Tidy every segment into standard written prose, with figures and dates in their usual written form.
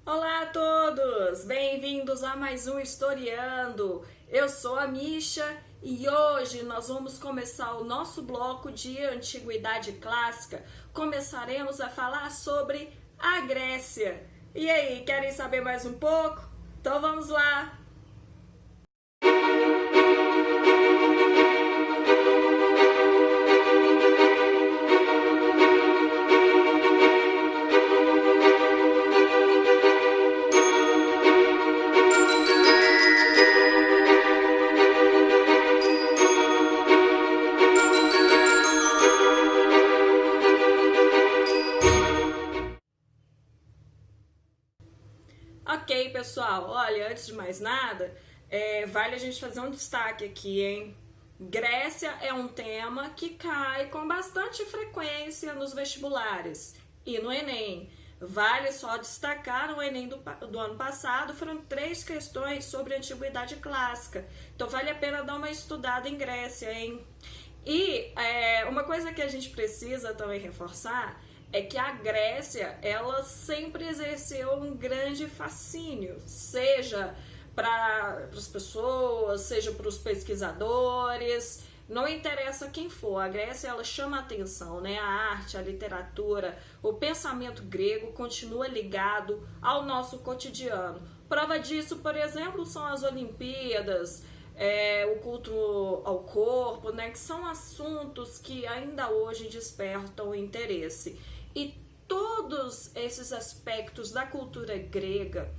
Olá a todos! Bem-vindos a mais um Historiando. Eu sou a Misha e hoje nós vamos começar o nosso bloco de Antiguidade Clássica. Começaremos a falar sobre a Grécia. E aí, querem saber mais um pouco? Então vamos lá! Ok, pessoal, olha, antes de mais nada, vale a gente fazer um destaque aqui, hein? Grécia é um tema que cai com bastante frequência nos vestibulares e no Enem. Vale só destacar no Enem do ano passado, foram 3 questões sobre a Antiguidade Clássica. Então vale a pena dar uma estudada em Grécia, hein? E uma coisa que a gente precisa também reforçar é que a Grécia, ela sempre exerceu um grande fascínio, seja para as pessoas, seja para os pesquisadores, não interessa quem for, a Grécia ela chama a atenção, né? A arte, a literatura, o pensamento grego continua ligado ao nosso cotidiano. Prova disso, por exemplo, são as Olimpíadas, o culto ao corpo, né? Que são assuntos que ainda hoje despertam interesse. E todos esses aspectos da cultura grega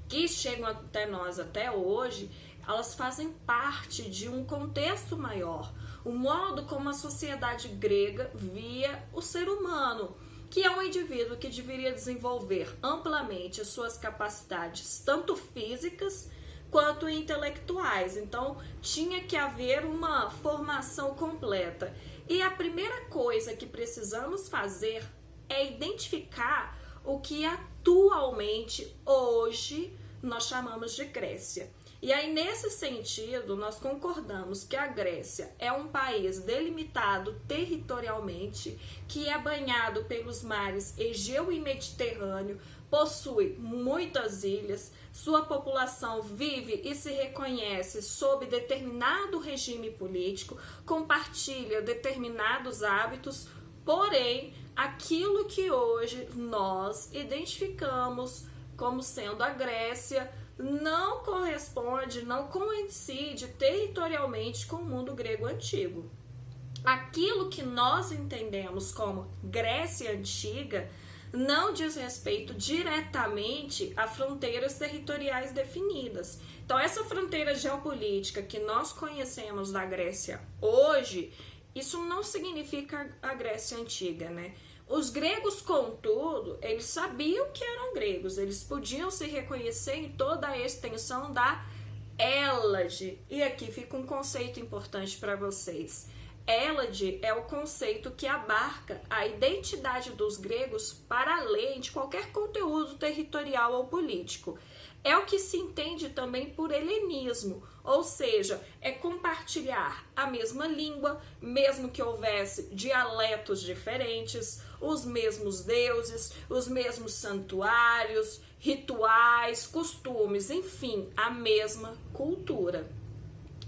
que chegam até nós até hoje, elas fazem parte de um contexto maior, o modo como a sociedade grega via o ser humano, que é um indivíduo que deveria desenvolver amplamente as suas capacidades, tanto físicas quanto intelectuais. Então, tinha que haver uma formação completa. E a primeira coisa que precisamos fazer é identificar o que atualmente, hoje, nós chamamos de Grécia. E aí, nesse sentido, nós concordamos que a Grécia é um país delimitado territorialmente, que é banhado pelos mares Egeu e Mediterrâneo, possui muitas ilhas, sua população vive e se reconhece sob determinado regime político, compartilha determinados hábitos, porém, aquilo que hoje nós identificamos como sendo a Grécia não corresponde, não coincide territorialmente com o mundo grego antigo. Aquilo que nós entendemos como Grécia Antiga não diz respeito diretamente a fronteiras territoriais definidas. Então, essa fronteira geopolítica que nós conhecemos da Grécia hoje, isso não significa a Grécia Antiga, né? Os gregos, contudo, eles sabiam que eram gregos, eles podiam se reconhecer em toda a extensão da Hélade. E aqui fica um conceito importante para vocês. Hélade é o conceito que abarca a identidade dos gregos para além de qualquer conteúdo territorial ou político. É o que se entende também por helenismo, ou seja, é compartilhar a mesma língua, mesmo que houvesse dialetos diferentes, os mesmos deuses, os mesmos santuários, rituais, costumes, enfim, a mesma cultura.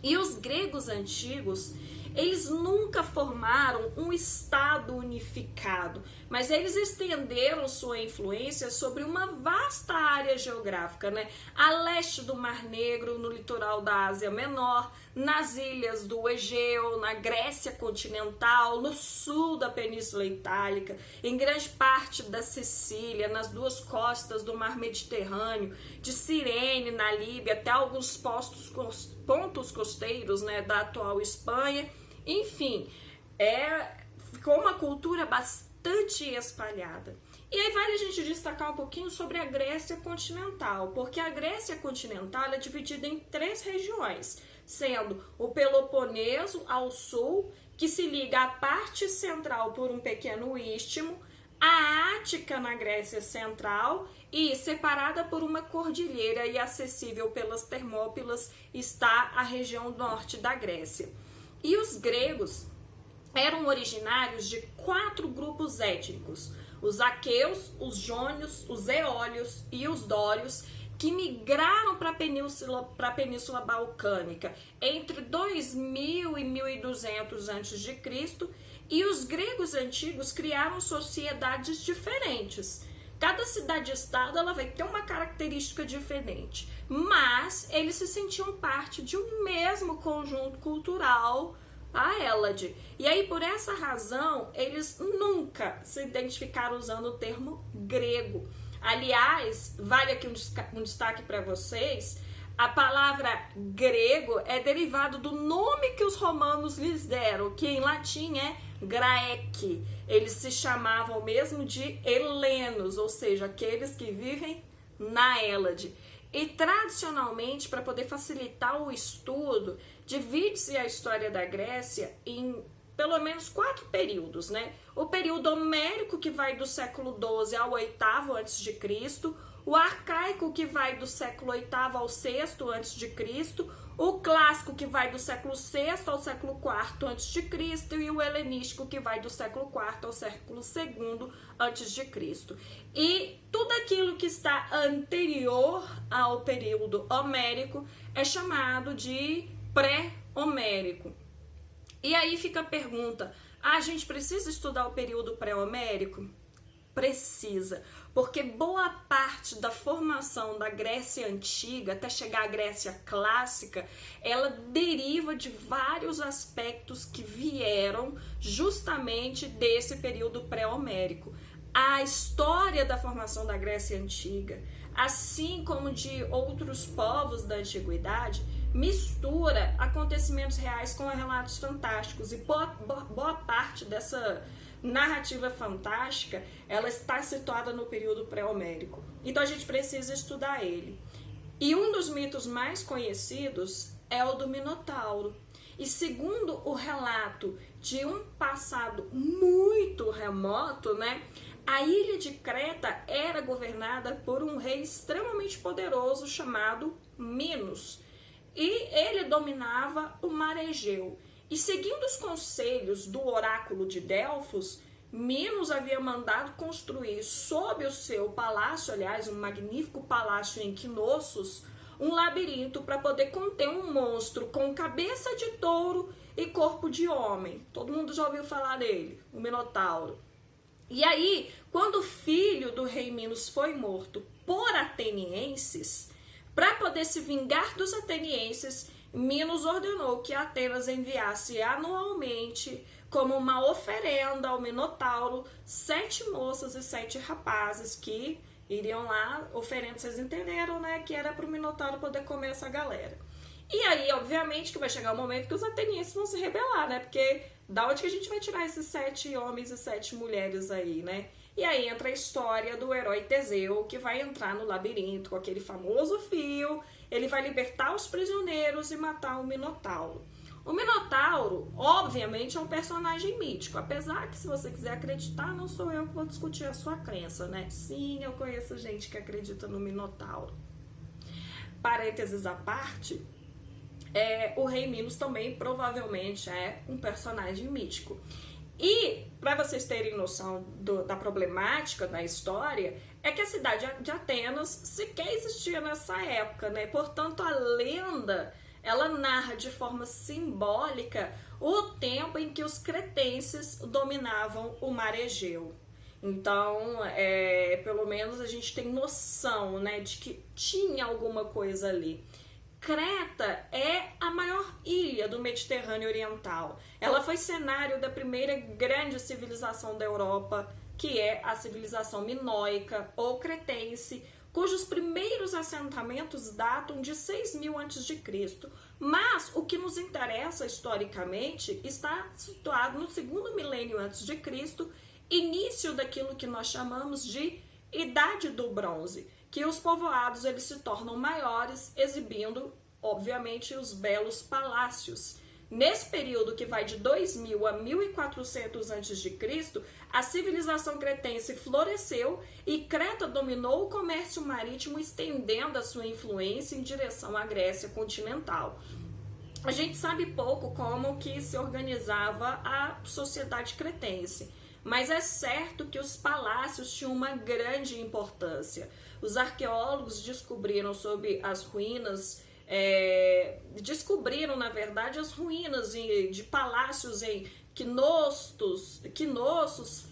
E os gregos antigos, eles nunca formaram um estado unificado, mas eles estenderam sua influência sobre uma vasta área geográfica, né? A leste do Mar Negro, no litoral da Ásia Menor, nas ilhas do Egeu, na Grécia continental, no sul da Península Itálica, em grande parte da Sicília, nas 2 costas do Mar Mediterrâneo, de Cirene, na Líbia, até alguns pontos costeiros, né, da atual Espanha. Enfim, ficou uma cultura bastante espalhada. E aí vale a gente destacar um pouquinho sobre a Grécia continental, porque a Grécia continental é dividida em 3 regiões, sendo o Peloponeso ao sul, que se liga à parte central por um pequeno istmo, a Ática na Grécia central e separada por uma cordilheira e acessível pelas Termópilas está a região norte da Grécia. E os gregos eram originários de 4 grupos étnicos. os aqueus, os jônios, os eólios e os dórios, que migraram para a Península Balcânica entre 2000 e 1200 a.C., e os gregos antigos criaram sociedades diferentes. Cada cidade-estado ela vai ter uma característica diferente, mas eles se sentiam parte de um mesmo conjunto cultural, a Hélade. E aí, por essa razão, eles nunca se identificaram usando o termo grego. Aliás, vale aqui um destaque para vocês, a palavra grego é derivado do nome que os romanos lhes deram, que em latim é Graec. Eles se chamavam mesmo de helenos, ou seja, aqueles que vivem na Hélade. E tradicionalmente, para poder facilitar o estudo, divide-se a história da Grécia em pelo menos 4 períodos, né? O período homérico, que vai do século XII ao VIII a.C., o arcaico, que vai do século VIII ao VI a.C., o clássico, que vai do século VI ao século IV a.C., e o helenístico, que vai do século IV ao século II a.C. E tudo aquilo que está anterior ao período homérico é chamado de pré-homérico. E aí fica a pergunta, a gente precisa estudar o período pré-homérico? Precisa, porque boa parte da formação da Grécia Antiga, até chegar à Grécia Clássica, ela deriva de vários aspectos que vieram justamente desse período pré-homérico. A história da formação da Grécia Antiga, assim como de outros povos da Antiguidade, mistura acontecimentos reais com relatos fantásticos, e boa parte dessa narrativa fantástica, ela está situada no período pré-homérico. Então a gente precisa estudar ele. E um dos mitos mais conhecidos é o do Minotauro. E segundo o relato de um passado muito remoto, né, a ilha de Creta era governada por um rei extremamente poderoso chamado Minos. E ele dominava o mar Egeu. E seguindo os conselhos do oráculo de Delfos, Minos havia mandado construir sob o seu palácio, aliás, um magnífico palácio em Knossos, um labirinto para poder conter um monstro com cabeça de touro e corpo de homem. Todo mundo já ouviu falar dele, o Minotauro. E aí, quando o filho do rei Minos foi morto por atenienses, para poder se vingar dos atenienses, Minos ordenou que Atenas enviasse anualmente, como uma oferenda ao Minotauro, 7 moças e 7 rapazes que iriam lá, oferenda, vocês entenderam, né? Que era para o Minotauro poder comer essa galera. E aí, obviamente, que vai chegar um momento que os atenienses vão se rebelar, né? Porque da onde que a gente vai tirar esses 7 homens e 7 mulheres aí, né? E aí entra a história do herói Teseu, que vai entrar no labirinto com aquele famoso fio, ele vai libertar os prisioneiros e matar o Minotauro. O Minotauro, obviamente, é um personagem mítico, apesar que, se você quiser acreditar, não sou eu que vou discutir a sua crença, né? Sim, eu conheço gente que acredita no Minotauro. Parênteses à parte, o rei Minos também provavelmente é um personagem mítico. E, para vocês terem noção da problemática da história, é que a cidade de Atenas sequer existia nessa época, né? Portanto, a lenda, ela narra de forma simbólica o tempo em que os cretenses dominavam o mar Egeu. Então, pelo menos a gente tem noção, né, de que tinha alguma coisa ali. Creta é a maior ilha do Mediterrâneo Oriental. Ela foi cenário da primeira grande civilização da Europa, que é a civilização minoica ou cretense, cujos primeiros assentamentos datam de 6.000 a.C. Mas o que nos interessa historicamente está situado no segundo milênio antes de Cristo, início daquilo que nós chamamos de Idade do Bronze, que os povoados eles se tornam maiores, exibindo, obviamente, os belos palácios. Nesse período que vai de 2000 a 1400 a.C., a civilização cretense floresceu e Creta dominou o comércio marítimo, estendendo a sua influência em direção à Grécia continental. A gente sabe pouco como que se organizava a sociedade cretense, mas é certo que os palácios tinham uma grande importância. Os arqueólogos descobriram sobre as ruínas, na verdade, as ruínas de palácios em Knossos,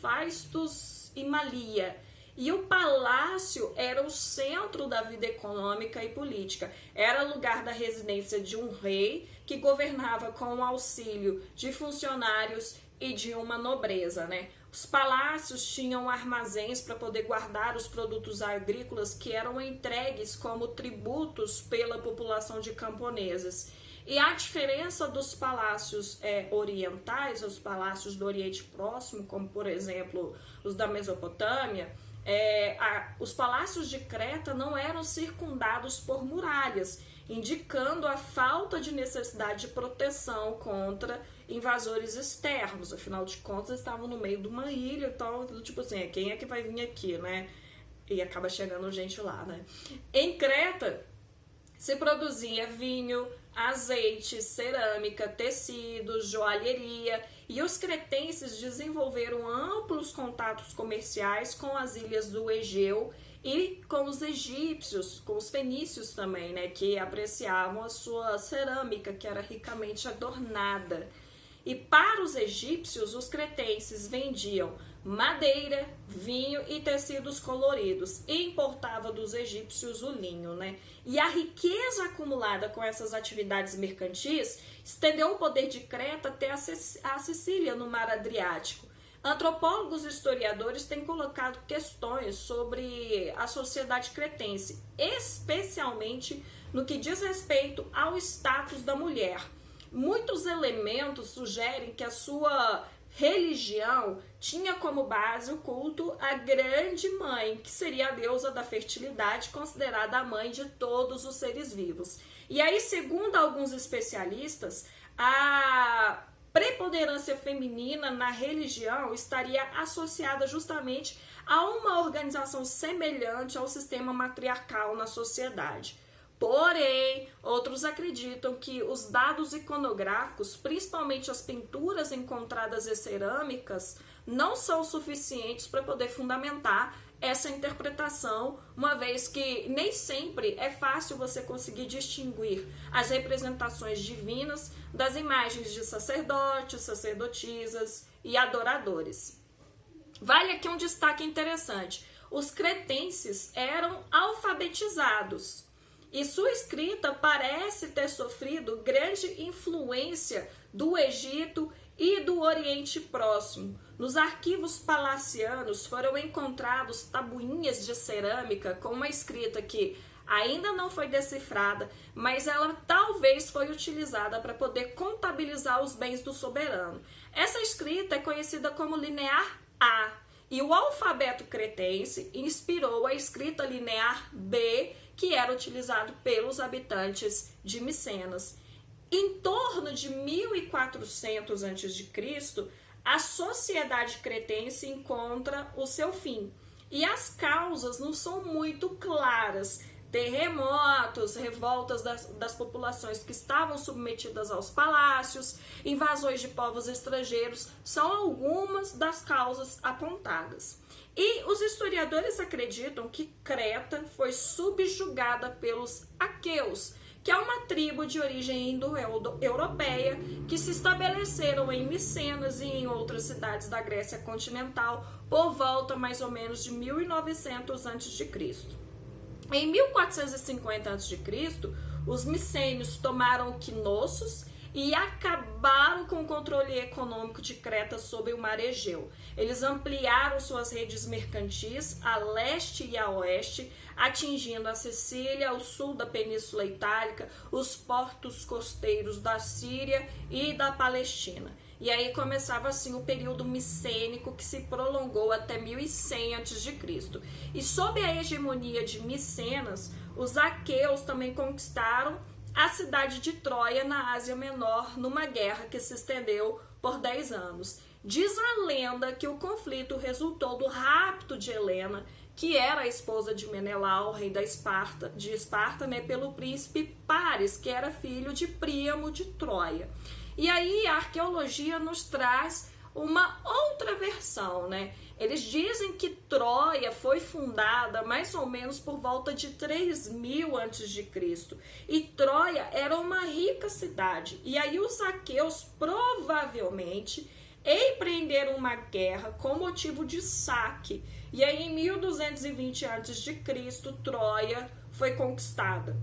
Faistos e Malia. E o palácio era o centro da vida econômica e política. Era lugar da residência de um rei que governava com o auxílio de funcionários e de uma nobreza, né? Os palácios tinham armazéns para poder guardar os produtos agrícolas que eram entregues como tributos pela população de camponeses. E a diferença dos palácios orientais, os palácios do Oriente Próximo, como por exemplo os da Mesopotâmia, os palácios de Creta não eram circundados por muralhas, indicando a falta de necessidade de proteção contra invasores externos. Afinal de contas, estavam no meio de uma ilha, então, tipo assim, quem é que vai vir aqui, né? E acaba chegando gente lá, né? Em Creta, se produzia vinho, azeite, cerâmica, tecidos, joalheria, e os cretenses desenvolveram amplos contatos comerciais com as ilhas do Egeu e com os egípcios, com os fenícios também, né, que apreciavam a sua cerâmica, que era ricamente adornada. E para os egípcios, os cretenses vendiam madeira, vinho e tecidos coloridos, e importava dos egípcios o linho, né? E a riqueza acumulada com essas atividades mercantis estendeu o poder de Creta até a Sicília, no Mar Adriático. Antropólogos e historiadores têm colocado questões sobre a sociedade cretense, especialmente no que diz respeito ao status da mulher. Muitos elementos sugerem que a sua religião tinha como base o culto à grande mãe, que seria a deusa da fertilidade, considerada a mãe de todos os seres vivos. E aí, segundo alguns especialistas, a preponderância feminina na religião estaria associada justamente a uma organização semelhante ao sistema matriarcal na sociedade. Porém, outros acreditam que os dados iconográficos, principalmente as pinturas encontradas em cerâmicas, não são suficientes para poder fundamentar essa interpretação, uma vez que nem sempre é fácil você conseguir distinguir as representações divinas das imagens de sacerdotes, sacerdotisas e adoradores. Vale aqui um destaque interessante: os cretenses eram alfabetizados e sua escrita parece ter sofrido grande influência do Egito e do Oriente Próximo. Nos arquivos palacianos foram encontrados tabuinhas de cerâmica com uma escrita que ainda não foi decifrada, mas ela talvez foi utilizada para poder contabilizar os bens do soberano. Essa escrita é conhecida como linear A, e o alfabeto cretense inspirou a escrita linear B, que era utilizado pelos habitantes de Micenas. Em torno de 1400 a.C., a sociedade cretense encontra o seu fim. E as causas não são muito claras. Terremotos, revoltas das populações que estavam submetidas aos palácios, invasões de povos estrangeiros, são algumas das causas apontadas. E os historiadores acreditam que Creta foi subjugada pelos aqueus, que é uma tribo de origem indo-europeia que se estabeleceram em Micenas e em outras cidades da Grécia continental por volta mais ou menos de 1900 a.C. Em 1450 a.C., os micênios tomaram Knossos e acabaram com o controle econômico de Creta sobre o Mar Egeu. Eles ampliaram suas redes mercantis a leste e a oeste, atingindo a Sicília, o sul da Península Itálica, os portos costeiros da Síria e da Palestina. E aí começava assim o período micênico, que se prolongou até 1100 a.C. E sob a hegemonia de Micenas, os aqueus também conquistaram a cidade de Troia, na Ásia Menor, numa guerra que se estendeu por 10 anos. Diz a lenda que o conflito resultou do rapto de Helena, que era a esposa de Menelau, rei de Esparta, né, pelo príncipe Paris, que era filho de Príamo de Troia. E aí a arqueologia nos traz uma outra versão, né? Eles dizem que Troia foi fundada mais ou menos por volta de 3000 a.C. E Troia era uma rica cidade. E aí os aqueus provavelmente empreenderam uma guerra com motivo de saque. E aí em 1220 a.C., Troia foi conquistada.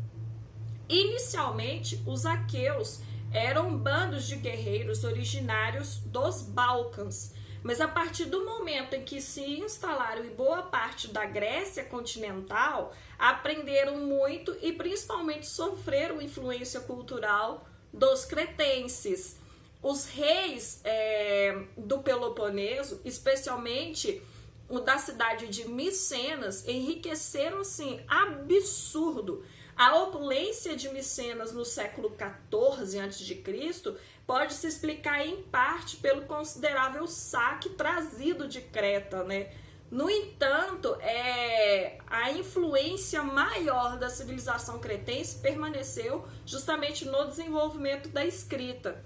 Inicialmente, os aqueus eram bandos de guerreiros originários dos Balcãs, mas a partir do momento em que se instalaram em boa parte da Grécia continental, aprenderam muito e principalmente sofreram influência cultural dos cretenses. Os reis do Peloponeso, especialmente o da cidade de Micenas, enriqueceram assim, absurdo. A opulência de Micenas no século XIV a.C. pode se explicar em parte pelo considerável saque trazido de Creta, né? No entanto, a influência maior da civilização cretense permaneceu justamente no desenvolvimento da escrita.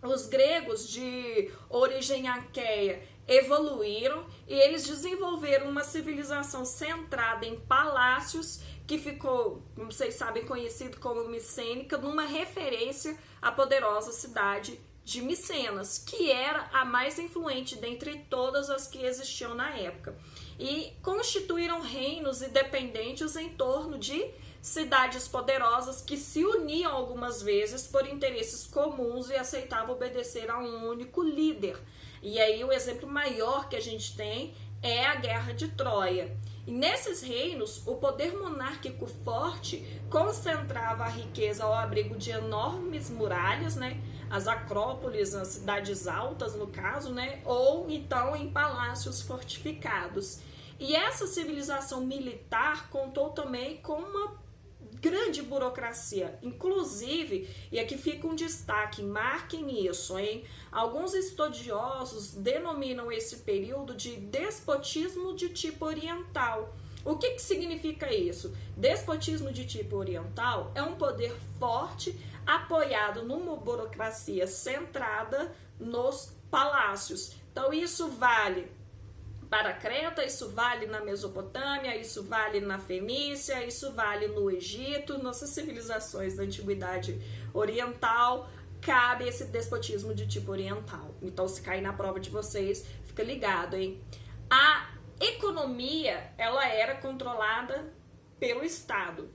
Os gregos de origem aqueia evoluíram e eles desenvolveram uma civilização centrada em palácios que ficou, como vocês sabem, conhecido como micênica, numa referência à poderosa cidade de Micenas, que era a mais influente dentre todas as que existiam na época. E constituíram reinos independentes em torno de cidades poderosas que se uniam algumas vezes por interesses comuns e aceitavam obedecer a um único líder. E aí o exemplo maior que a gente tem é a Guerra de Troia. E nesses reinos, o poder monárquico forte concentrava a riqueza ao abrigo de enormes muralhas, né? As acrópolis, as cidades altas, no caso, né? Ou então em palácios fortificados. E essa civilização militar contou também com uma grande burocracia, inclusive, e aqui fica um destaque, marquem isso, hein? Alguns estudiosos denominam esse período de despotismo de tipo oriental. O que significa isso? Despotismo de tipo oriental é um poder forte apoiado numa burocracia centrada nos palácios. Então isso vale para Creta, isso vale na Mesopotâmia, isso vale na Fenícia, isso vale no Egito, nossas civilizações da Antiguidade Oriental, cabe esse despotismo de tipo oriental. Então, se cair na prova de vocês, fica ligado, hein? A economia, ela era controlada pelo Estado.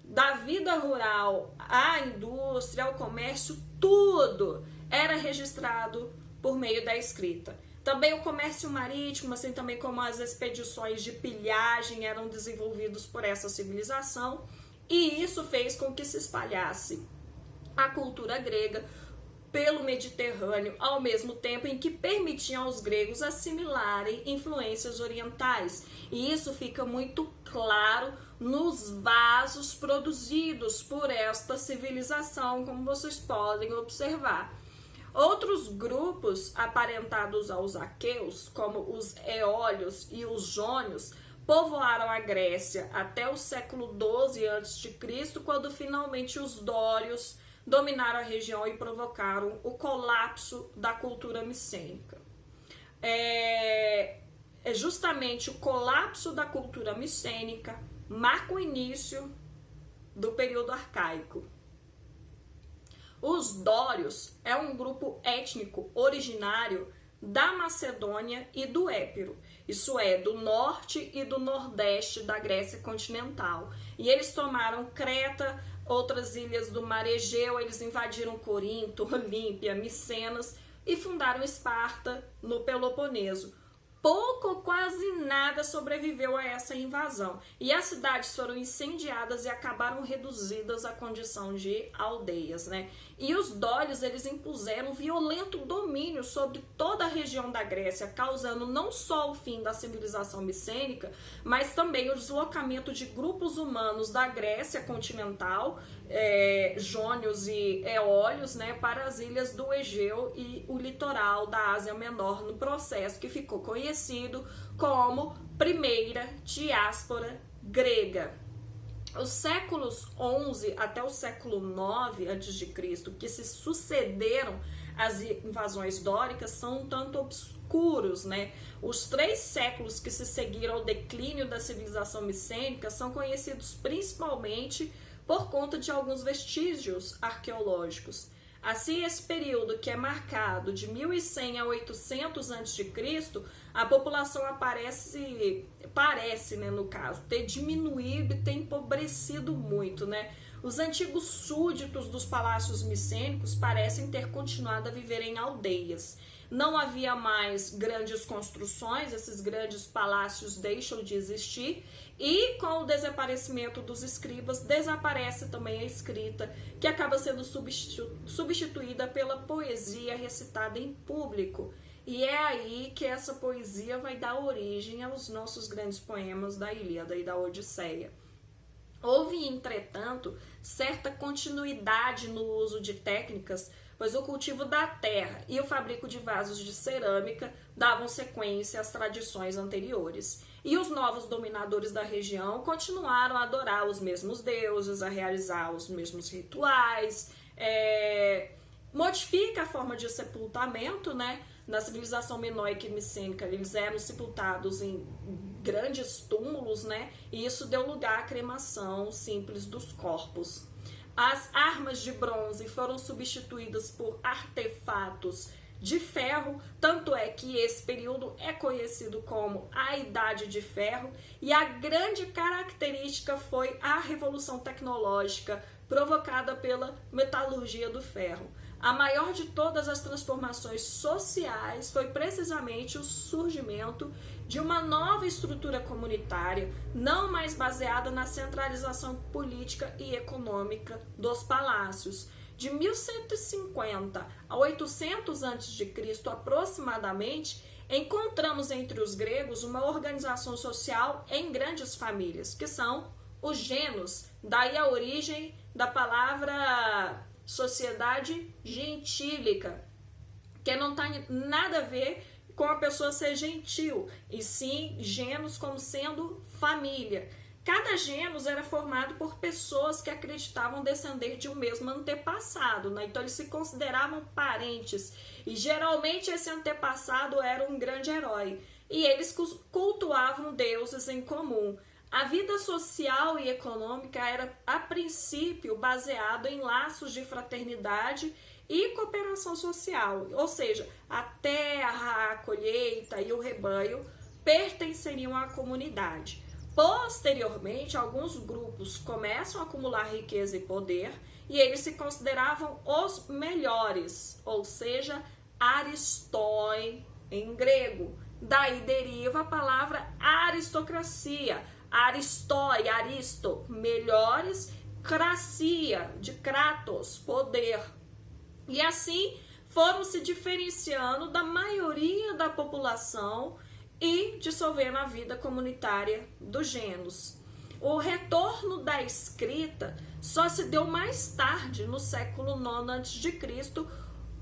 Da vida rural à indústria, ao comércio, tudo era registrado por meio da escrita. Também o comércio marítimo, assim também como as expedições de pilhagem eram desenvolvidos por essa civilização, e isso fez com que se espalhasse a cultura grega pelo Mediterrâneo, ao mesmo tempo em que permitiam aos gregos assimilarem influências orientais. E isso fica muito claro nos vasos produzidos por esta civilização, como vocês podem observar. Outros grupos aparentados aos aqueus, como os eólios e os jônios, povoaram a Grécia até o século XII a.C., quando finalmente os dórios dominaram a região e provocaram o colapso da cultura micênica. Justamente o colapso da cultura micênica marca o início do período arcaico. Os dórios é um grupo étnico originário da Macedônia e do Épiro, isso é, do norte e do nordeste da Grécia continental. E eles tomaram Creta, outras ilhas do Mar Egeu, eles invadiram Corinto, Olímpia, Micenas e fundaram Esparta no Peloponeso. Pouco ou quase nada sobreviveu a essa invasão e as cidades foram incendiadas e acabaram reduzidas à condição de aldeias, né? E os dórios, eles impuseram um violento domínio sobre toda a região da Grécia, causando não só o fim da civilização micênica, mas também o deslocamento de grupos humanos da Grécia continental, jônios e eólios, né, para as ilhas do Egeu e o litoral da Ásia Menor, no processo que ficou conhecido como Primeira Diáspora Grega. Os séculos XI até o século IX a.C., que se sucederam as invasões dóricas são um tanto obscuros, né? Os 3 séculos que se seguiram ao declínio da civilização micênica são conhecidos principalmente por conta de alguns vestígios arqueológicos. Assim, esse período, que é marcado de 1100 a 800 a.C., a população parece, né, no caso, ter diminuído e ter empobrecido muito, né? Os antigos súditos dos palácios micênicos parecem ter continuado a viver em aldeias. Não havia mais grandes construções, esses grandes palácios deixam de existir, e com o desaparecimento dos escribas, desaparece também a escrita, que acaba sendo substituída pela poesia recitada em público. E é aí que essa poesia vai dar origem aos nossos grandes poemas da Ilíada e da Odisseia. Houve, entretanto, certa continuidade no uso de técnicas, pois o cultivo da terra e o fabrico de vasos de cerâmica davam sequência às tradições anteriores. E os novos dominadores da região continuaram a adorar os mesmos deuses, a realizar os mesmos rituais, modifica a forma de sepultamento, né? Na civilização minoica e micênica, eles eram sepultados em grandes túmulos, né? E isso deu lugar à cremação simples dos corpos. As armas de bronze foram substituídas por artefatos de ferro, tanto é que esse período é conhecido como a Idade de Ferro, e a grande característica foi a revolução tecnológica provocada pela metalurgia do ferro. A maior de todas as transformações sociais foi precisamente o surgimento de uma nova estrutura comunitária, não mais baseada na centralização política e econômica dos palácios. De 1150 a 800 a.C., aproximadamente, encontramos entre os gregos uma organização social em grandes famílias, que são os gênos, daí a origem da palavra sociedade gentílica, que não tem nada a ver com a pessoa ser gentil, e sim gênus como sendo família. Cada gênus era formado por pessoas que acreditavam descender de um mesmo antepassado, né? Então eles se consideravam parentes, e geralmente esse antepassado era um grande herói, e eles cultuavam deuses em comum. A vida social e econômica era, a princípio, baseada em laços de fraternidade e cooperação social, ou seja, a terra, a colheita e o rebanho pertenceriam à comunidade. Posteriormente, alguns grupos começam a acumular riqueza e poder, e eles se consideravam os melhores, ou seja, aristói em grego. Daí deriva a palavra aristocracia. Aristói, aristo, melhores, cracia, de kratos, poder. E assim foram se diferenciando da maioria da população e dissolvendo a vida comunitária dos gênus. O retorno da escrita só se deu mais tarde, no século IX a.C.,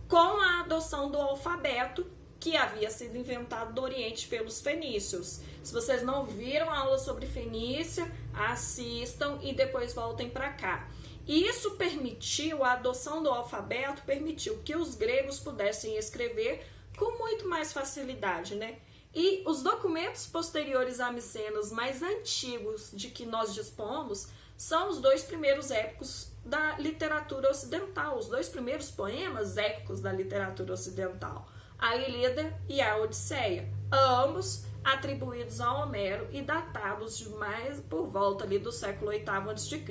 com a adoção do alfabeto, que havia sido inventado do Oriente pelos fenícios. Se vocês não viram a aula sobre Fenícia, assistam e depois voltem para cá. E isso permitiu, a adoção do alfabeto permitiu que os gregos pudessem escrever com muito mais facilidade, né? E os documentos posteriores a Micenas mais antigos de que nós dispomos são os 2 primeiros épicos da literatura ocidental, os 2 primeiros poemas épicos da literatura ocidental, a Ilíada e a Odisseia, ambos atribuídos a Homero e datados de mais por volta ali do século VIII a.C.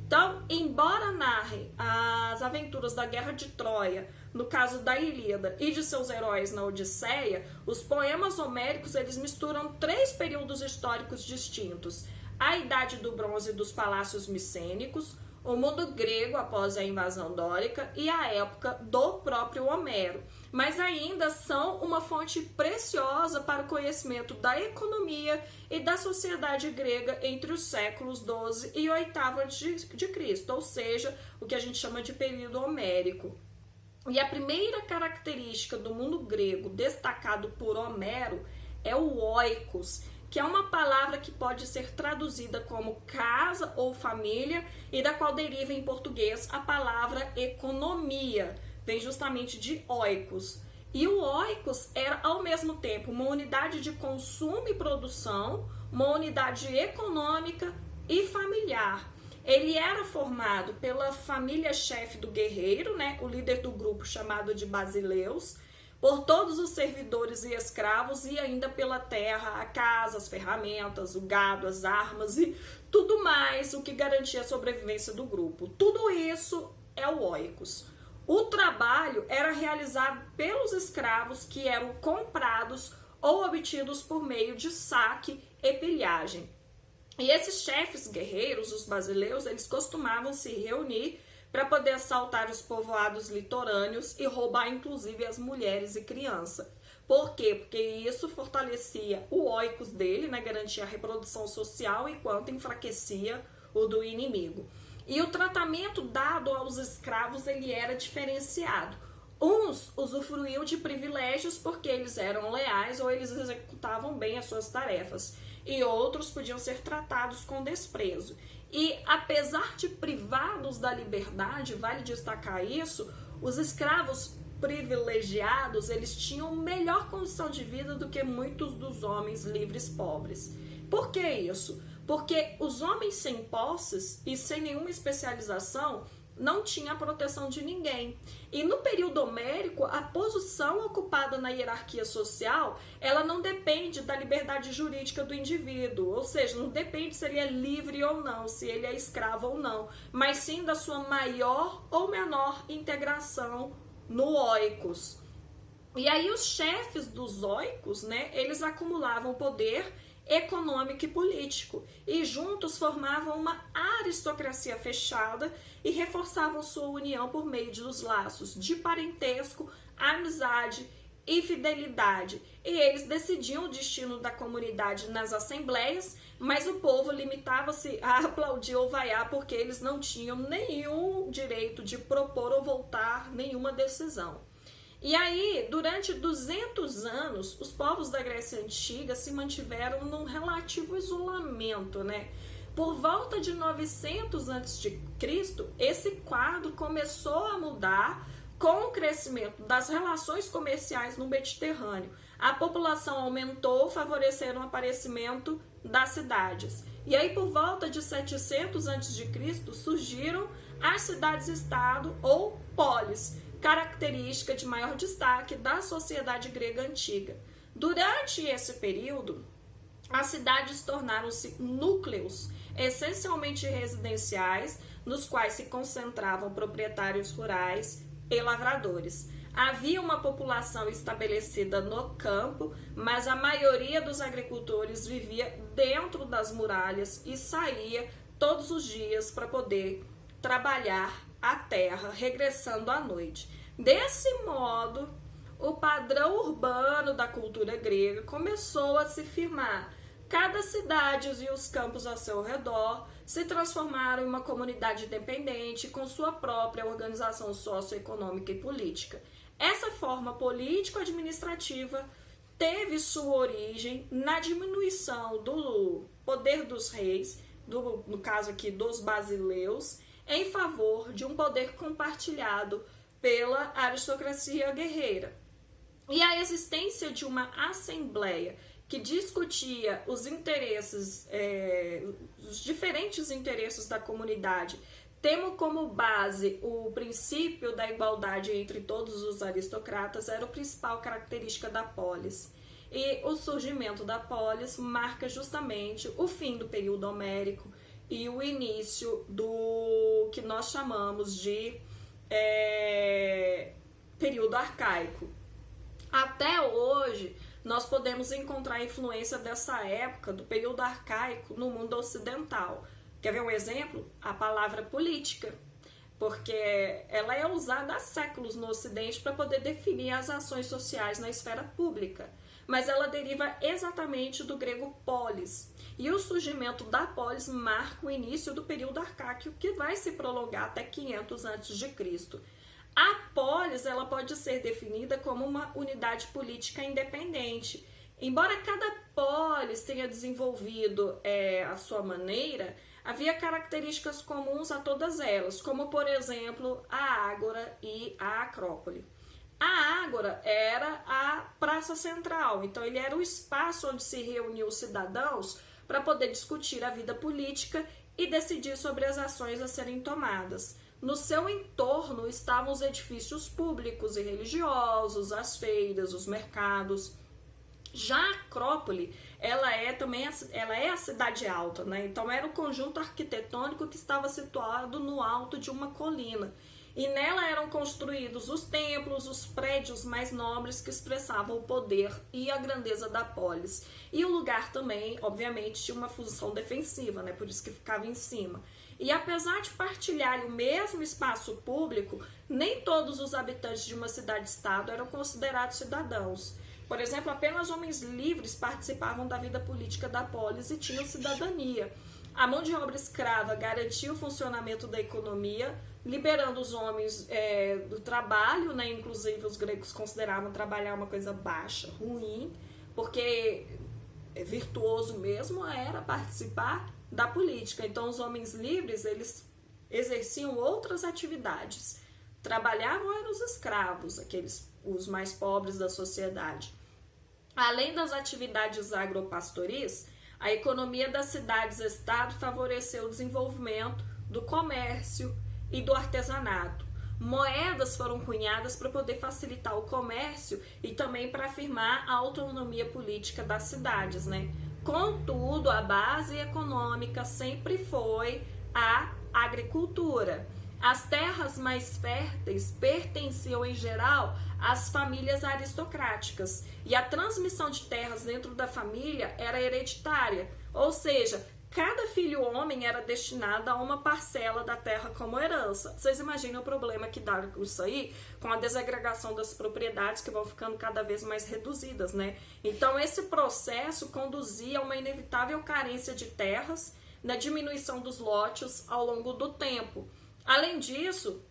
Então, embora narrem as aventuras da Guerra de Troia, no caso da Ilíada, e de seus heróis na Odisseia, os poemas homéricos eles misturam 3 períodos históricos distintos: a Idade do Bronze dos palácios micênicos, o mundo grego após a invasão dórica e a época do próprio Homero. Mas ainda são uma fonte preciosa para o conhecimento da economia e da sociedade grega entre os séculos XII e VIII a.C., ou seja, o que a gente chama de período homérico. E a primeira característica do mundo grego destacado por Homero é o oikos, que é uma palavra que pode ser traduzida como casa ou família e da qual deriva em português a palavra economia. vem justamente de oikos. E o oikos era, ao mesmo tempo, uma unidade de consumo e produção, uma unidade econômica e familiar. Ele era formado pela família-chefe do guerreiro, né, o líder do grupo chamado de basileus, por todos os servidores e escravos e ainda pela terra, a casa, as ferramentas, o gado, as armas e tudo mais o que garantia a sobrevivência do grupo. Tudo isso é o oikos. O trabalho era realizado pelos escravos que eram comprados ou obtidos por meio de saque e pilhagem. E esses chefes guerreiros, os basileus, eles costumavam se reunir para poder assaltar os povoados litorâneos e roubar inclusive as mulheres e crianças. Por quê? Porque isso fortalecia o oikos dele, né, garantia a reprodução social, enquanto enfraquecia o do inimigo. E o tratamento dado aos escravos ele era diferenciado. Uns usufruíam de privilégios porque eles eram leais ou eles executavam bem as suas tarefas. E outros podiam ser tratados com desprezo. E apesar de privados da liberdade, vale destacar isso, os escravos privilegiados, eles tinham melhor condição de vida do que muitos dos homens livres pobres. Por que isso? Porque os homens sem posses e sem nenhuma especialização não tinha a proteção de ninguém. E no período homérico, a posição ocupada na hierarquia social, ela não depende da liberdade jurídica do indivíduo, ou seja, não depende se ele é livre ou não, se ele é escravo ou não, mas sim da sua maior ou menor integração no oikos. E aí os chefes dos oikos, né, eles acumulavam poder econômico e político, e juntos formavam uma aristocracia fechada e reforçavam sua união por meio dos laços de parentesco, amizade e fidelidade. E eles decidiam o destino da comunidade nas assembleias, mas o povo limitava-se a aplaudir ou vaiar porque eles não tinham nenhum direito de propor ou voltar nenhuma decisão. E aí, durante 200 anos, os povos da Grécia Antiga se mantiveram num relativo isolamento, né? Por volta de 900 a.C., esse quadro começou a mudar com o crescimento das relações comerciais no Mediterrâneo. A população aumentou, favorecendo o aparecimento das cidades. E aí, por volta de 700 a.C., surgiram as cidades-estado ou polis, característica de maior destaque da sociedade grega antiga. Durante esse período, as cidades tornaram-se núcleos essencialmente residenciais, nos quais se concentravam proprietários rurais e lavradores. Havia uma população estabelecida no campo, mas a maioria dos agricultores vivia dentro das muralhas e saía todos os dias para poder trabalhar a terra, regressando à noite. Desse modo, o padrão urbano da cultura grega começou a se firmar. Cada cidade e os campos ao seu redor se transformaram em uma comunidade independente com sua própria organização socioeconômica e política. Essa forma político-administrativa teve sua origem na diminuição do poder dos reis, no caso aqui dos basileus, em favor de um poder compartilhado pela aristocracia guerreira. E a existência de uma assembleia que discutia os interesses, os diferentes interesses da comunidade, tendo como base o princípio da igualdade entre todos os aristocratas, era a principal característica da polis. E o surgimento da polis marca justamente o fim do período homérico e o início do que nós chamamos de período arcaico. Até hoje, nós podemos encontrar a influência dessa época, do período arcaico, no mundo ocidental. Quer ver um exemplo? A palavra política, porque ela é usada há séculos no Ocidente para poder definir as ações sociais na esfera pública, mas ela deriva exatamente do grego polis. E o surgimento da polis marca o início do período arcaico, que vai se prolongar até 500 a.C. A polis ela pode ser definida como uma unidade política independente, Embora cada polis tenha desenvolvido a sua maneira, havia características comuns a todas elas, como, por exemplo, a Ágora e a Acrópole. A Ágora era a praça central, então ele era o espaço onde se reuniam os cidadãos para poder discutir a vida política e decidir sobre as ações a serem tomadas. No seu entorno estavam os edifícios públicos e religiosos, as feiras, os mercados. Já a Acrópole, ela é a cidade alta, né? Então era o conjunto arquitetônico que estava situado no alto de uma colina. E nela eram construídos os templos, os prédios mais nobres que expressavam o poder e a grandeza da polis. E o lugar também, obviamente, tinha uma função defensiva, né? Por isso que ficava em cima. E apesar de partilharem o mesmo espaço público, nem todos os habitantes de uma cidade-estado eram considerados cidadãos. Por exemplo, apenas homens livres participavam da vida política da polis e tinham cidadania. A mão de obra escrava garantia o funcionamento da economia, liberando os homens do trabalho, né? Inclusive os gregos consideravam trabalhar uma coisa baixa, ruim, porque virtuoso mesmo era participar da política. Então os homens livres, eles exerciam outras atividades. Trabalhavam eram os escravos, os mais pobres da sociedade. Além das atividades agropastoris, a economia das cidades-estado favoreceu o desenvolvimento do comércio e do artesanato. Moedas foram cunhadas para poder facilitar o comércio e também para afirmar a autonomia política das cidades, né? Contudo, a base econômica sempre foi a agricultura. As terras mais férteis pertenciam, em geral, às famílias aristocráticas e a transmissão de terras dentro da família era hereditária, ou seja, cada filho homem era destinado a uma parcela da terra como herança. Vocês imaginam o problema que dá com isso aí? Com a desagregação das propriedades que vão ficando cada vez mais reduzidas, né? Então, esse processo conduzia a uma inevitável carência de terras, na diminuição dos lotes ao longo do tempo. Além disso,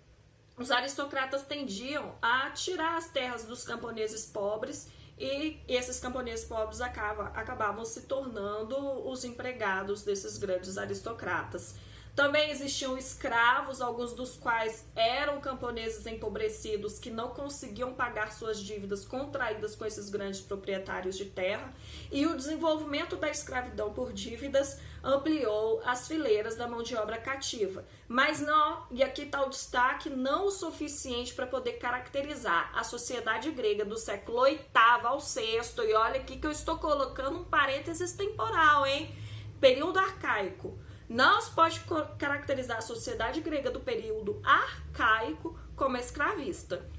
os aristocratas tendiam a tirar as terras dos camponeses pobres e esses camponeses pobres acabavam se tornando os empregados desses grandes aristocratas. Também existiam escravos, alguns dos quais eram camponeses empobrecidos que não conseguiam pagar suas dívidas contraídas com esses grandes proprietários de terra, e o desenvolvimento da escravidão por dívidas ampliou as fileiras da mão de obra cativa. Mas não, e aqui está o destaque, não o suficiente para poder caracterizar a sociedade grega do século VIII ao VI, e olha aqui que eu estou colocando um parênteses temporal, hein? Período arcaico. Não se pode caracterizar a sociedade grega do período arcaico como escravista.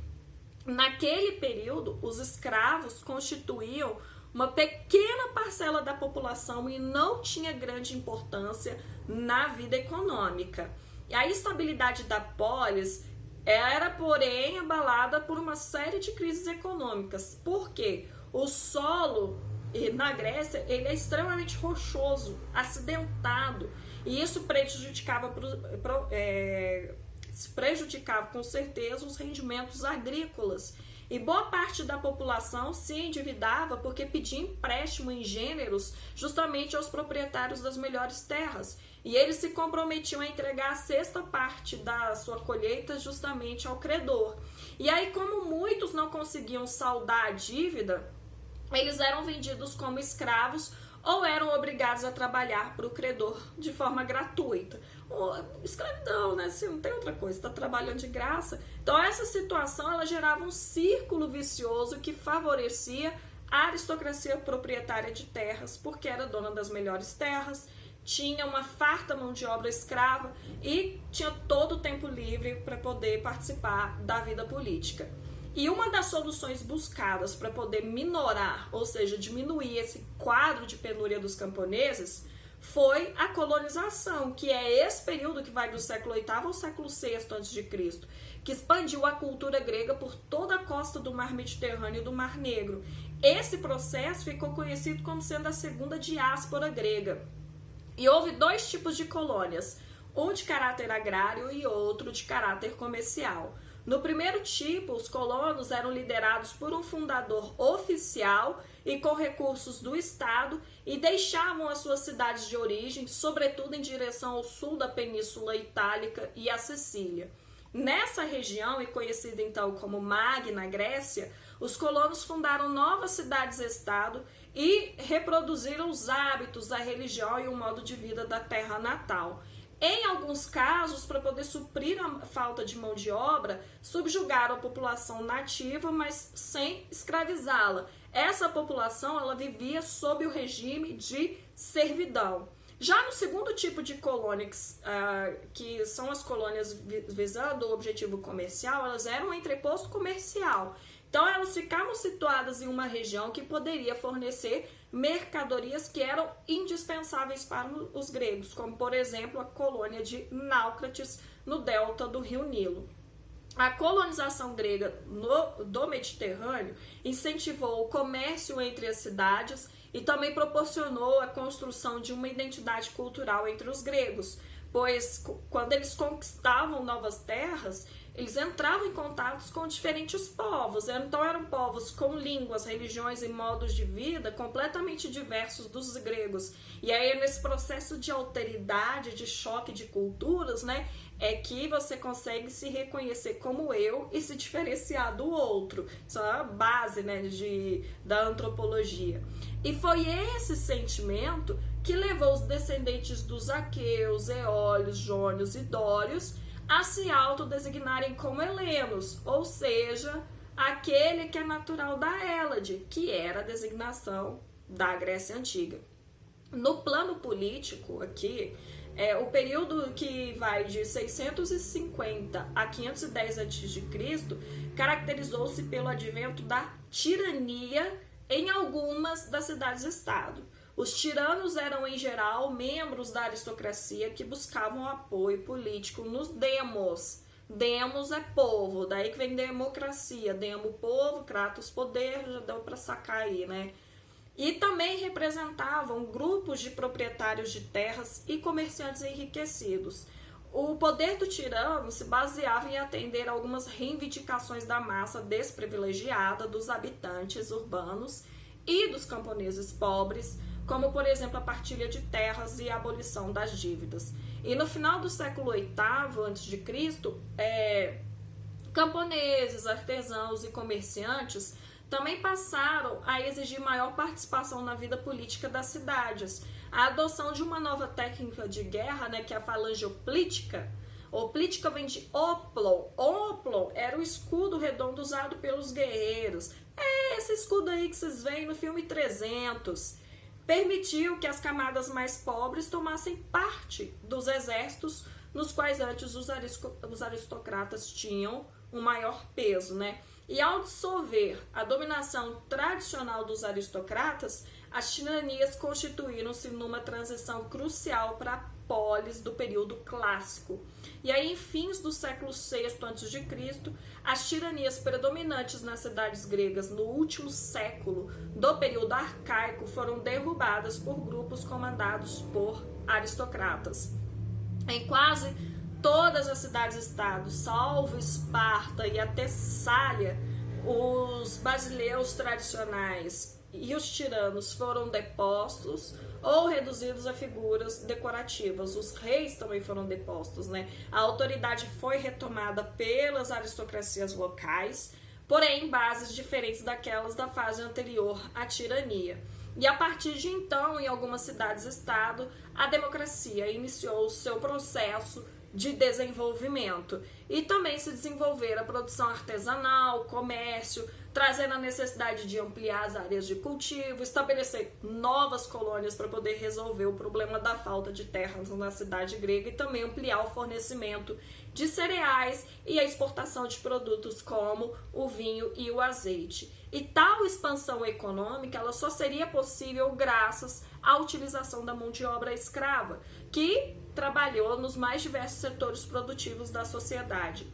Naquele período, os escravos constituíam uma pequena parcela da população e não tinha grande importância na vida econômica. E a estabilidade da polis era, porém, abalada por uma série de crises econômicas. Por quê? O solo na Grécia ele é extremamente rochoso, acidentado, e isso prejudicava com certeza os rendimentos agrícolas. E boa parte da população se endividava porque pedia empréstimo em gêneros justamente aos proprietários das melhores terras. E eles se comprometiam a entregar a sexta parte da sua colheita justamente ao credor. E aí, como muitos não conseguiam saldar a dívida, eles eram vendidos como escravos ou eram obrigados a trabalhar para o credor de forma gratuita. Escravidão, né? Se não tem outra coisa, está trabalhando de graça. Então essa situação ela gerava um círculo vicioso que favorecia a aristocracia proprietária de terras, porque era dona das melhores terras, tinha uma farta mão de obra escrava e tinha todo o tempo livre para poder participar da vida política. E uma das soluções buscadas para poder minorar, ou seja, diminuir esse quadro de penúria dos camponeses, foi a colonização, que é esse período que vai do século VIII ao século VI a.C., que expandiu a cultura grega por toda a costa do Mar Mediterrâneo e do Mar Negro. Esse processo ficou conhecido como sendo a segunda diáspora grega. E houve dois tipos de colônias, um de caráter agrário e outro de caráter comercial. No primeiro tipo, os colonos eram liderados por um fundador oficial e com recursos do Estado e deixavam as suas cidades de origem, sobretudo em direção ao sul da Península Itálica e a Sicília. Nessa região, e conhecida então como Magna Grécia, os colonos fundaram novas cidades-estado e reproduziram os hábitos, a religião e o modo de vida da terra natal. Em alguns casos, para poder suprir a falta de mão de obra, subjugaram a população nativa, mas sem escravizá-la. Essa população ela vivia sob o regime de servidão. Já no segundo tipo de colônias, que são as colônias visando o objetivo comercial, elas eram um entreposto comercial. Então, elas ficavam situadas em uma região que poderia fornecer mercadorias que eram indispensáveis para os gregos, como, por exemplo, a colônia de Náucrates, no delta do rio Nilo. A colonização grega do Mediterrâneo incentivou o comércio entre as cidades e também proporcionou a construção de uma identidade cultural entre os gregos, pois quando eles conquistavam novas terras, eles entravam em contatos com diferentes povos, então eram povos com línguas, religiões e modos de vida completamente diversos dos gregos. E aí nesse processo de alteridade, de choque de culturas, né, é que você consegue se reconhecer como eu e se diferenciar do outro. Isso é a base, né, da antropologia. E foi esse sentimento que levou os descendentes dos aqueus, eólios, jônios e dórios a se autodesignarem como helenos, ou seja, aquele que é natural da Hélade, que era a designação da Grécia Antiga. No plano político aqui, o período que vai de 650 a 510 a.C. caracterizou-se pelo advento da tirania em algumas das cidades-estado. Os tiranos eram, em geral, membros da aristocracia que buscavam apoio político nos demos. Demos é povo, daí que vem democracia. Demo, povo, kratos, poder, já deu para sacar aí, né? E também representavam grupos de proprietários de terras e comerciantes enriquecidos. O poder do tirano se baseava em atender algumas reivindicações da massa desprivilegiada, dos habitantes urbanos e dos camponeses pobres, como, por exemplo, a partilha de terras e a abolição das dívidas. E no final do século VIII a.C., camponeses, artesãos e comerciantes também passaram a exigir maior participação na vida política das cidades. A adoção de uma nova técnica de guerra, né, que é a falange hoplítica. Hoplítica vem de oplon. Oplon era o escudo redondo usado pelos guerreiros. É esse escudo aí que vocês veem no filme 300. Permitiu que as camadas mais pobres tomassem parte dos exércitos nos quais antes os aristocratas tinham um maior peso, né? E ao dissolver a dominação tradicional dos aristocratas, as tiranias constituíram-se numa transição crucial para a polis do período clássico. E aí, em fins do século VI a.C., as tiranias predominantes nas cidades gregas no último século do período arcaico foram derrubadas por grupos comandados por aristocratas. Em quase todas as cidades-estado, salvo Esparta e a Tessália, os basileus tradicionais e os tiranos foram depostos ou reduzidos a figuras decorativas. Os reis também foram depostos, né? A autoridade foi retomada pelas aristocracias locais, porém em bases diferentes daquelas da fase anterior à tirania. E a partir de então, em algumas cidades-estado, a democracia iniciou o seu processo de desenvolvimento. E também se desenvolver a produção artesanal, comércio, trazendo a necessidade de ampliar as áreas de cultivo, estabelecer novas colônias para poder resolver o problema da falta de terras na cidade grega e também ampliar o fornecimento de cereais e a exportação de produtos como o vinho e o azeite. E tal expansão econômica ela só seria possível graças à utilização da mão de obra escrava, que trabalhou nos mais diversos setores produtivos da sociedade.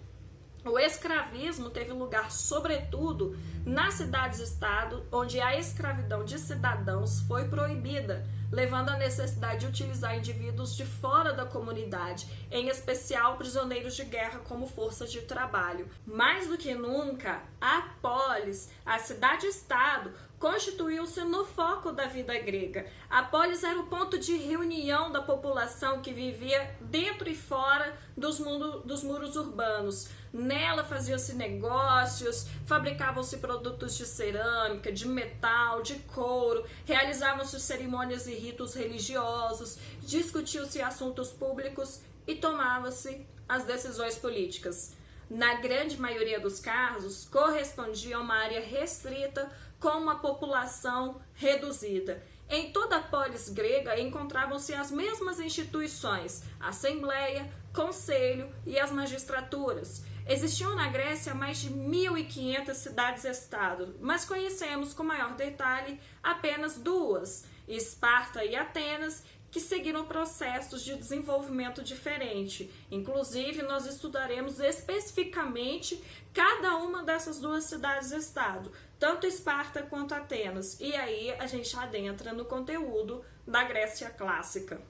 O escravismo teve lugar, sobretudo, nas cidades-estado, onde a escravidão de cidadãos foi proibida, levando à necessidade de utilizar indivíduos de fora da comunidade, em especial prisioneiros de guerra como forças de trabalho. Mais do que nunca, a polis, a cidade-estado, constituiu-se no foco da vida grega. A polis era o ponto de reunião da população que vivia dentro e fora dos muros urbanos. Nela faziam-se negócios, fabricavam-se produtos de cerâmica, de metal, de couro, realizavam-se cerimônias e ritos religiosos, discutiam-se assuntos públicos e tomavam-se as decisões políticas. Na grande maioria dos casos, correspondia a uma área restrita com uma população reduzida. Em toda a polis grega encontravam-se as mesmas instituições, assembleia, conselho e as magistraturas. Existiam na Grécia mais de 1.500 cidades-estado, mas conhecemos com maior detalhe apenas duas, Esparta e Atenas, que seguiram processos de desenvolvimento diferente. Inclusive, nós estudaremos especificamente cada uma dessas duas cidades-estado, tanto Esparta quanto Atenas. E aí a gente adentra no conteúdo da Grécia clássica.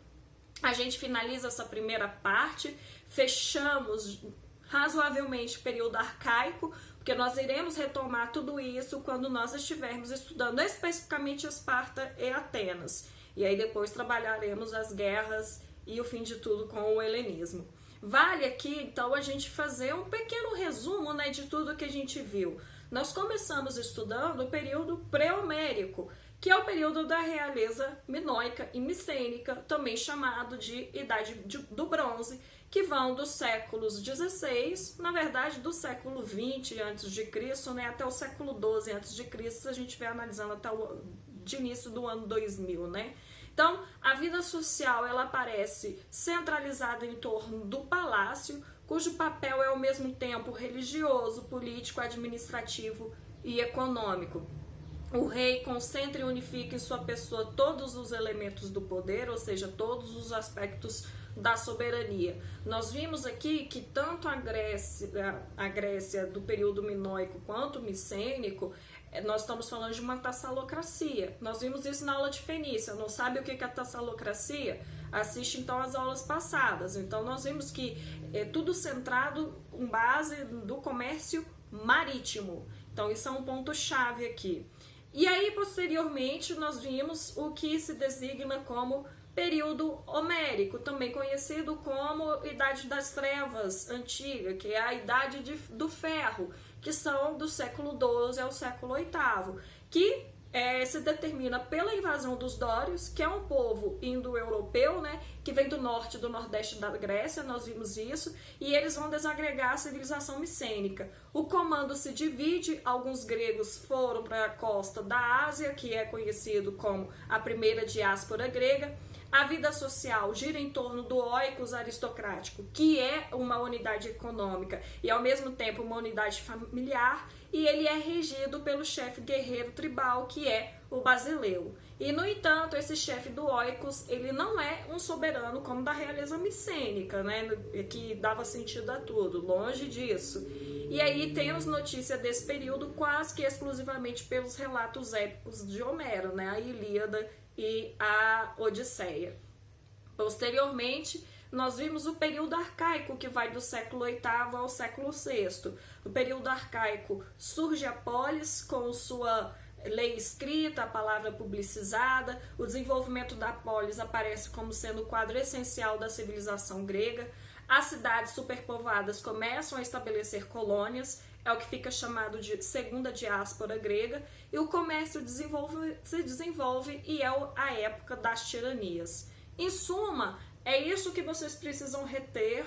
A gente finaliza essa primeira parte, fechamos razoavelmente o período arcaico, porque nós iremos retomar tudo isso quando nós estivermos estudando especificamente Esparta e Atenas. E aí depois trabalharemos as guerras e o fim de tudo com o helenismo. Vale aqui, então, a gente fazer um pequeno resumo, né, de tudo que a gente viu. Nós começamos estudando o período pré-homérico, que é o período da realeza minoica e micênica, também chamado de Idade do Bronze, que vão dos séculos XVI, na verdade do século XX a.C., né, até o século XII a.C., a gente vai analisando até o de início do ano 2000, né? Então, a vida social, ela aparece centralizada em torno do palácio, cujo papel é ao mesmo tempo religioso, político, administrativo e econômico. O rei concentra e unifica em sua pessoa todos os elementos do poder, ou seja, todos os aspectos da soberania. Nós vimos aqui que tanto a Grécia do período minoico quanto micênico, nós estamos falando de uma tassalocracia. Nós vimos isso na aula de Fenícia. Não sabe o que é a tassalocracia? Assiste então as aulas passadas. Então nós vimos que é tudo centrado com base do comércio marítimo. Então isso é um ponto chave aqui. E aí posteriormente nós vimos o que se designa como período homérico, também conhecido como Idade das Trevas Antiga, que é a Idade do Ferro, que são do século XII ao século VIII, que se determina pela invasão dos dórios, que é um povo indo-europeu, né, que vem do norte e do nordeste da Grécia, nós vimos isso, e eles vão desagregar a civilização micênica. O comando se divide, alguns gregos foram para a costa da Ásia, que é conhecido como a primeira diáspora grega. A vida social gira em torno do oikos aristocrático, que é uma unidade econômica e ao mesmo tempo uma unidade familiar, e ele é regido pelo chefe guerreiro tribal, que é o basileu. E, no entanto, esse chefe do oikos, ele não é um soberano como da realeza micênica, né, que dava sentido a tudo, longe disso. E aí temos notícia desse período quase que exclusivamente pelos relatos épicos de Homero, né, a Ilíada e a Odisseia. Posteriormente, nós vimos o período arcaico, que vai do século VIII ao século VI. No período arcaico surge a polis com sua lei escrita, a palavra publicizada. O desenvolvimento da polis aparece como sendo o quadro essencial da civilização grega. As cidades superpovoadas começam a estabelecer colônias, é o que fica chamado de segunda diáspora grega, e o comércio se desenvolve e é a época das tiranias. Em suma, é isso que vocês precisam reter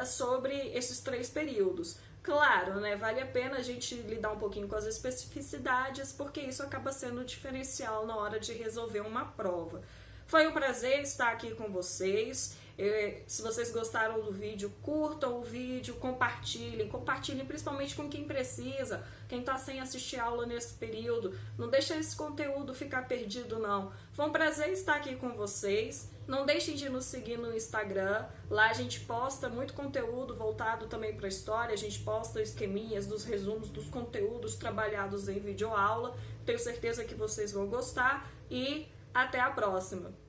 sobre esses três períodos. Claro, né, vale a pena a gente lidar um pouquinho com as especificidades, porque isso acaba sendo um diferencial na hora de resolver uma prova. Foi um prazer estar aqui com vocês. Se vocês gostaram do vídeo, curtam o vídeo, compartilhem principalmente com quem precisa, quem está sem assistir aula nesse período. Não deixa esse conteúdo ficar perdido, não. Foi um prazer estar aqui com vocês. Não deixem de nos seguir no Instagram. Lá a gente posta muito conteúdo voltado também para a história. A gente posta esqueminhas dos resumos dos conteúdos trabalhados em videoaula. Tenho certeza que vocês vão gostar e até a próxima!